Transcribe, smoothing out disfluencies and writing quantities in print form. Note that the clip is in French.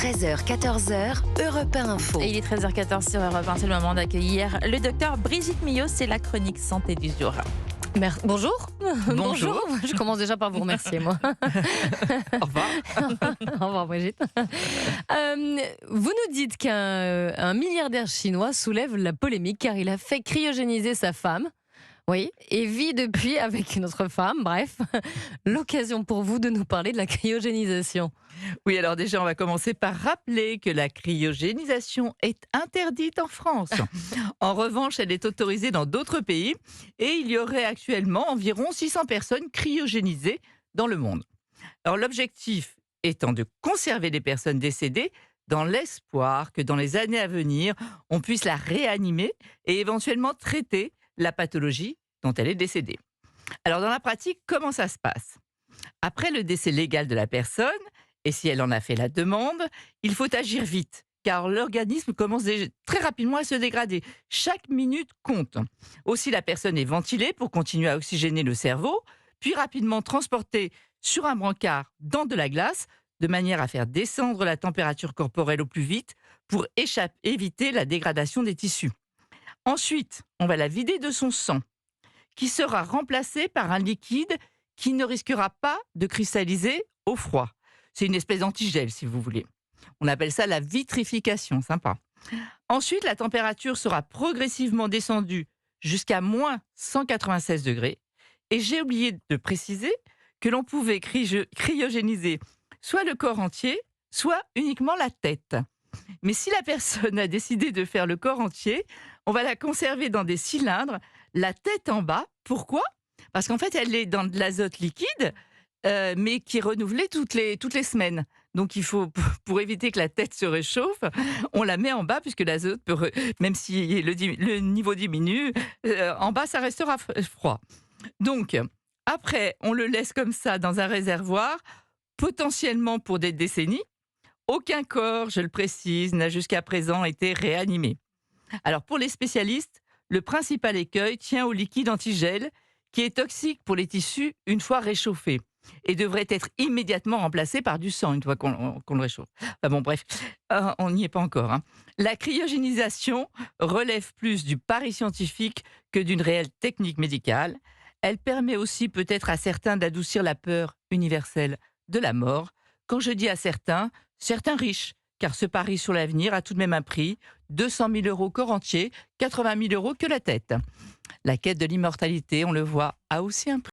13h, 14h, Europe 1 Info. Et il est 13h14 sur Europe 1, c'est le moment d'accueillir le docteur Brigitte Millot, c'est la chronique santé du jour. Bonjour. Bonjour. Je commence déjà par vous remercier, moi. Au revoir. Au revoir, Brigitte. Vous nous dites qu'un milliardaire chinois soulève la polémique car il a fait cryogéniser sa femme. Oui, et vit depuis avec une autre femme. Bref, l'occasion pour vous de nous parler de la cryogénisation. Oui, alors déjà, on va commencer par rappeler que la cryogénisation est interdite en France. En revanche, elle est autorisée dans d'autres pays et il y aurait actuellement environ 600 personnes cryogénisées dans le monde. Alors l'objectif étant de conserver les personnes décédées dans l'espoir que dans les années à venir, on puisse la réanimer et éventuellement traiter la pathologie dont elle est décédée. Alors dans la pratique, comment ça se passe ? Après le décès légal de la personne, et si elle en a fait la demande, il faut agir vite, car l'organisme commence très rapidement à se dégrader. Chaque minute compte. Aussi, la personne est ventilée pour continuer à oxygéner le cerveau, puis rapidement transportée sur un brancard dans de la glace, de manière à faire descendre la température corporelle au plus vite pour éviter la dégradation des tissus. Ensuite, on va la vider de son sang, qui sera remplacé par un liquide qui ne risquera pas de cristalliser au froid. C'est une espèce d'antigel, si vous voulez. On appelle ça la vitrification, sympa. Ensuite, la température sera progressivement descendue jusqu'à moins 196 degrés. Et j'ai oublié de préciser que l'on pouvait cryogéniser soit le corps entier, soit uniquement la tête. Mais si la personne a décidé de faire le corps entier, on va la conserver dans des cylindres, la tête en bas. Pourquoi ? Parce qu'en fait, elle est dans de l'azote liquide, mais qui est renouvelé toutes les semaines. Donc, il faut, pour éviter que la tête se réchauffe, on la met en bas, puisque l'azote, même si le niveau diminue, en bas, ça restera froid. Donc, après, on le laisse comme ça dans un réservoir, potentiellement pour des décennies. Aucun corps, je le précise, n'a jusqu'à présent été réanimé. Alors, pour les spécialistes, le principal écueil tient au liquide antigel, qui est toxique pour les tissus une fois réchauffé et devrait être immédiatement remplacé par du sang une fois qu'on le réchauffe. Enfin bon, bref, on n'y est pas encore. La cryogénisation relève plus du pari scientifique que d'une réelle technique médicale. Elle permet aussi peut-être à certains d'adoucir la peur universelle de la mort. Quand je dis à certains riches, car ce pari sur l'avenir a tout de même un prix, 200 000 € corps entier, 80 000 € que la tête. La quête de l'immortalité, on le voit, a aussi un prix.